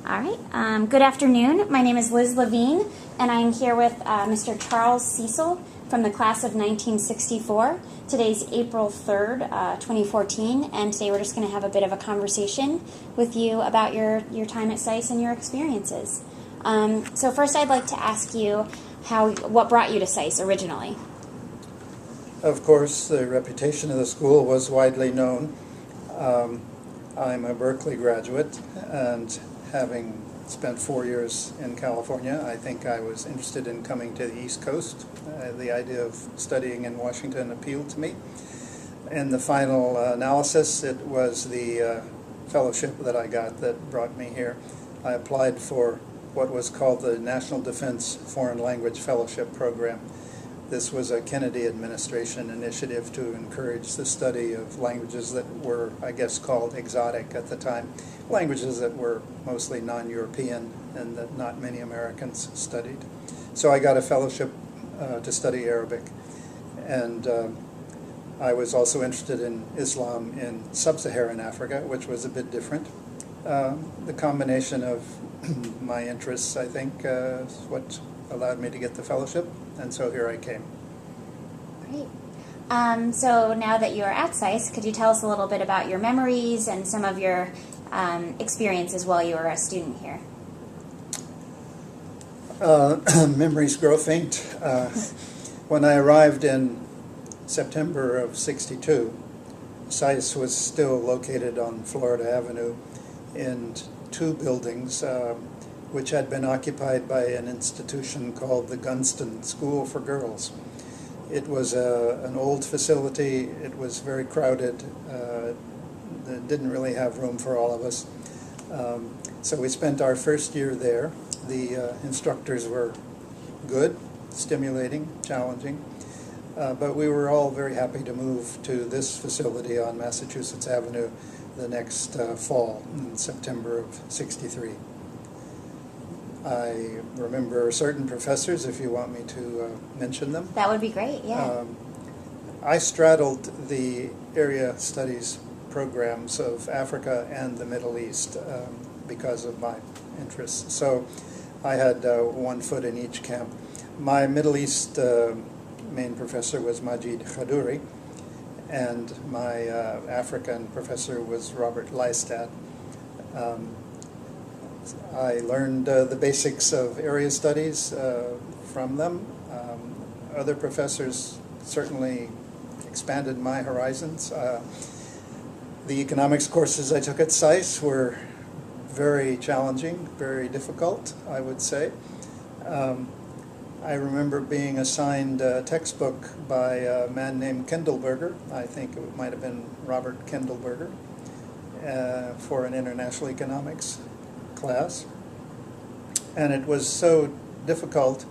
All right. Good afternoon. My name is Liz Levine, and I'm here with Mr. Charles Cecil from the class of 1964. Today's April 3rd, 2014, and today we're just going to have a bit of a conversation with you about your time at SAIS and your experiences. So first I'd like to ask you what brought you to SAIS originally? Of course, the reputation of the school was widely known. I'm a Berkeley graduate, and having spent 4 years in California, I think I was interested in coming to the East Coast. The idea of studying in Washington appealed to me. In the final analysis, it was the fellowship that I got that brought me here. I applied for what was called the National Defense Foreign Language Fellowship Program. This was a Kennedy administration initiative to encourage the study of languages that were, I guess, called exotic at the time, languages that were mostly non-European and that not many Americans studied. So I got a fellowship to study Arabic, and I was also interested in Islam in sub-Saharan Africa, which was a bit different. The combination of my interests, I think, is what allowed me to get the fellowship, and so here I came. Great. So now that you are at SAIS, could you tell us a little bit about your memories and some of your experiences while you were a student here? Memories grow faint. When I arrived in September of '62, SAIS was still located on Florida Avenue in two buildings which had been occupied by an institution called the Gunston School for Girls. It was an old facility. It was very crowded. It didn't really have room for all of us. So we spent our first year there. The instructors were good, stimulating, challenging, but we were all very happy to move to this facility on Massachusetts Avenue the next fall, in September of '63. I remember certain professors, if you want me to mention them. That would be great, yeah. I straddled the area studies programs of Africa and the Middle East because of my interests. So I had 1 foot in each camp. My Middle East main professor was Majid Khadouri, and my African professor was Robert Lystad. I learned the basics of area studies from them. Other professors certainly expanded my horizons. The economics courses I took at SAIS were very challenging, very difficult, I would say. I remember being assigned a textbook by a man named Kindleberger. I think it might have been Robert Kindleberger, for an international economics class. And it was so difficult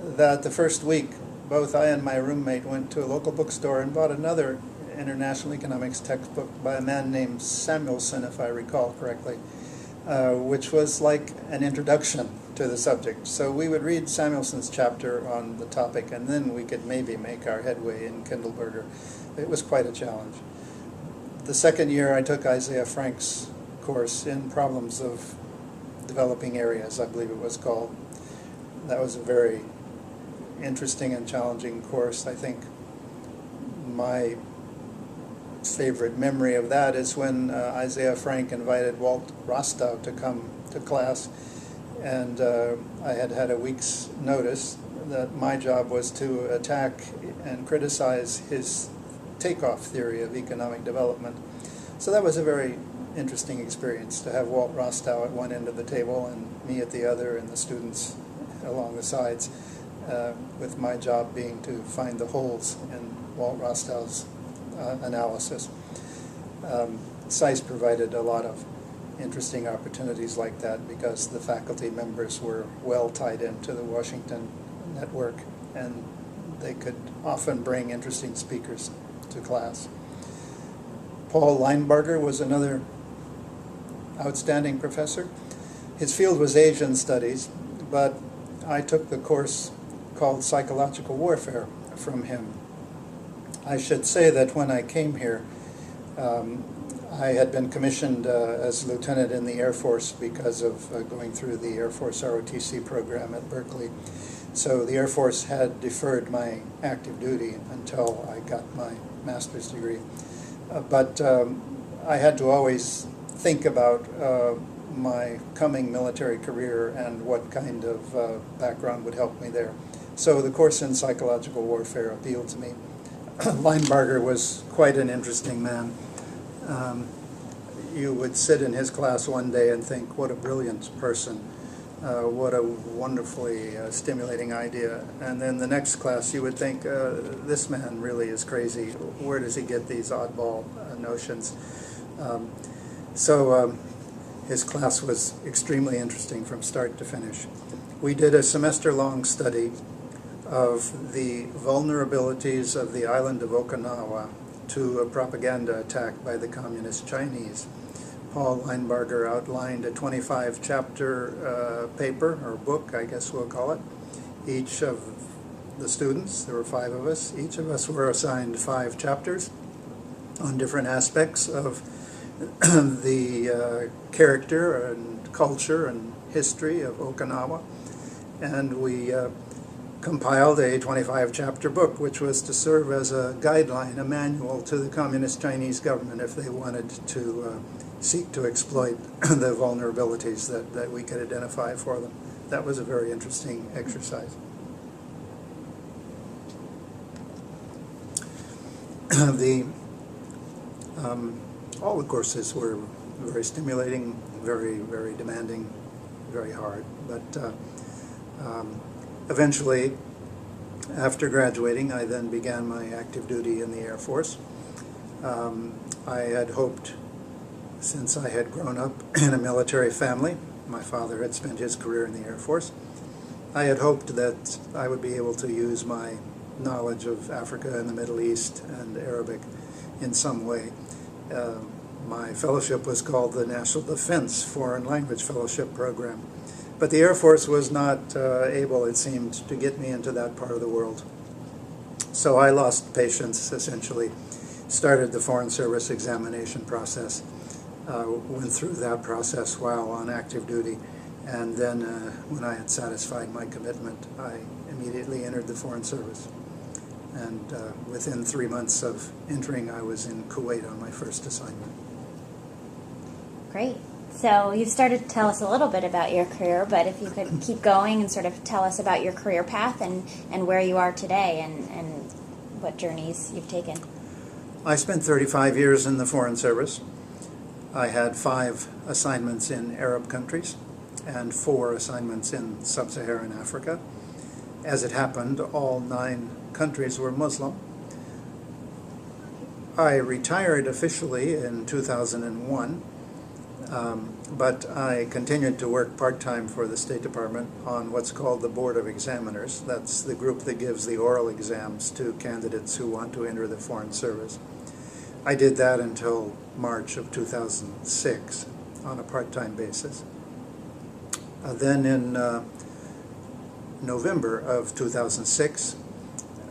that the first week, both I and my roommate went to a local bookstore and bought another international economics textbook by a man named Samuelson, if I recall correctly, which was like an introduction to the subject. So we would read Samuelson's chapter on the topic, and then we could maybe make our headway in Kindleberger. It was quite a challenge. The second year I took Isaiah Frank's course in Problems of Developing Areas, I believe it was called. That was a very interesting and challenging course. I think my favorite memory of that is when Isaiah Frank invited Walt Rostow to come to class, and I had a week's notice that my job was to attack and criticize his takeoff theory of economic development. So that was a very interesting experience to have Walt Rostow at one end of the table and me at the other, and the students along the sides, with my job being to find the holes in Walt Rostow's analysis. SAIS provided a lot of interesting opportunities like that because the faculty members were well tied into the Washington network, and they could often bring interesting speakers to class. Paul Leinbarger was another outstanding professor. His field was Asian studies, but I took the course called Psychological Warfare from him. I should say that when I came here, I had been commissioned as lieutenant in the Air Force because of going through the Air Force ROTC program at Berkeley. So the Air Force had deferred my active duty until I got my master's degree. But I had to always think about my coming military career and what kind of background would help me there. So the course in psychological warfare appealed to me. Linebarger was quite an interesting man. You would sit in his class one day and think, what a brilliant person, what a wonderfully stimulating idea. And then the next class you would think, this man really is crazy. Where does he get these oddball notions? So his class was extremely interesting from start to finish. We did a semester-long study of the vulnerabilities of the island of Okinawa to a propaganda attack by the Communist Chinese. Paul Linebarger outlined a 25-chapter paper, or book, I guess we'll call it. Each of the students, there were 5 of us, each of us were assigned 5 chapters on different aspects of the character and culture and history of Okinawa. And we compiled a 25-chapter book, which was to serve as a guideline, a manual to the Communist Chinese government if they wanted to seek to exploit the vulnerabilities that we could identify for them. That was a very interesting exercise. All the courses were very stimulating, very, very demanding, very hard, but eventually, after graduating, I then began my active duty in the Air Force. I had hoped, since I had grown up in a military family, my father had spent his career in the Air Force, I had hoped that I would be able to use my knowledge of Africa and the Middle East and Arabic in some way. My fellowship was called the National Defense Foreign Language Fellowship Program. But the Air Force was not able, it seemed, to get me into that part of the world. So I lost patience, essentially, started the Foreign Service examination process, went through that process while on active duty, and then when I had satisfied my commitment, I immediately entered the Foreign Service. And within 3 months of entering, I was in Kuwait on my first assignment. Great. So you've started to tell us a little bit about your career, but if you could keep going and sort of tell us about your career path and where you are today and what journeys you've taken. I spent 35 years in the Foreign Service. I had 5 assignments in Arab countries and 4 assignments in sub-Saharan Africa. As it happened, all 9 countries were Muslim. I retired officially in 2001. But I continued to work part-time for the State Department on what's called the Board of Examiners. That's the group that gives the oral exams to candidates who want to enter the Foreign Service. I did that until March of 2006 on a part-time basis. Then in November of 2006,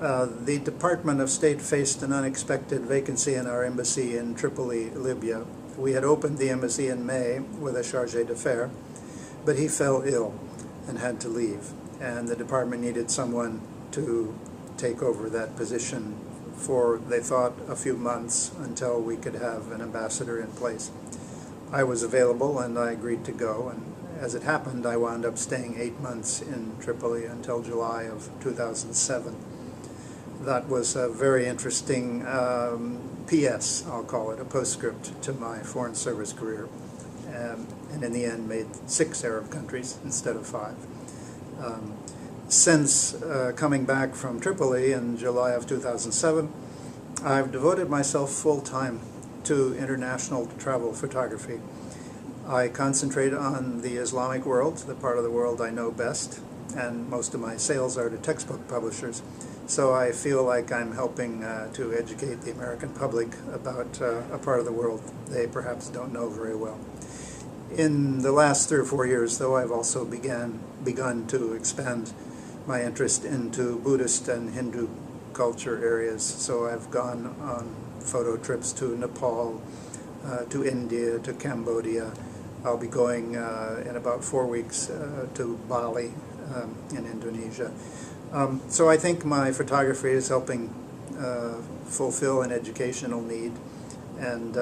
the Department of State faced an unexpected vacancy in our embassy in Tripoli, Libya. We had opened the embassy in May with a chargé d'affaires, but he fell ill and had to leave. And the department needed someone to take over that position for, they thought, a few months until we could have an ambassador in place. I was available and I agreed to go, and as it happened, I wound up staying 8 months in Tripoli until July of 2007. That was a very interesting PS, I'll call it, a postscript to my Foreign Service career, and in the end made 6 Arab countries instead of 5. Since coming back from Tripoli in July of 2007, I've devoted myself full-time to international travel photography. I concentrate on the Islamic world, the part of the world I know best, and most of my sales are to textbook publishers. So I feel like I'm helping to educate the American public about a part of the world they perhaps don't know very well. In the last 3 or 4 years, though, I've also begun to expand my interest into Buddhist and Hindu culture areas. So I've gone on photo trips to Nepal, to India, to Cambodia. I'll be going in about 4 weeks to Bali in Indonesia. So I think my photography is helping fulfill an educational need, and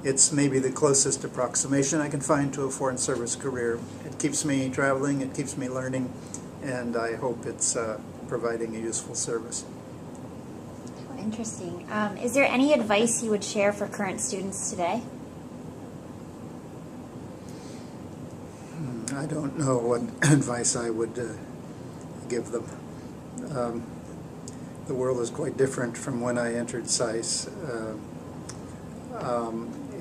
it's maybe the closest approximation I can find to a foreign service career. It keeps me traveling, it keeps me learning, and I hope it's providing a useful service. Oh, interesting. Is there any advice you would share for current students today? I don't know what advice I would give them. The world is quite different from when I entered SAIS.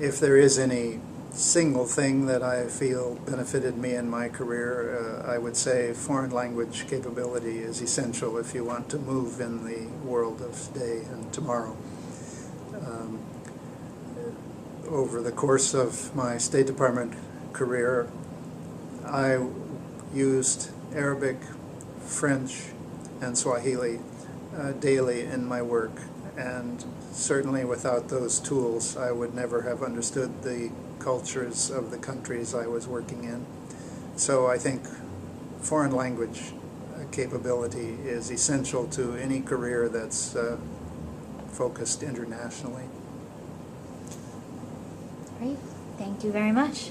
If there is any single thing that I feel benefited me in my career, I would say foreign language capability is essential if you want to move in the world of today and tomorrow. Over the course of my State Department career, I used Arabic, French, and Swahili daily in my work, and certainly without those tools I would never have understood the cultures of the countries I was working in. So I think foreign language capability is essential to any career that's focused internationally. Great. Thank you very much.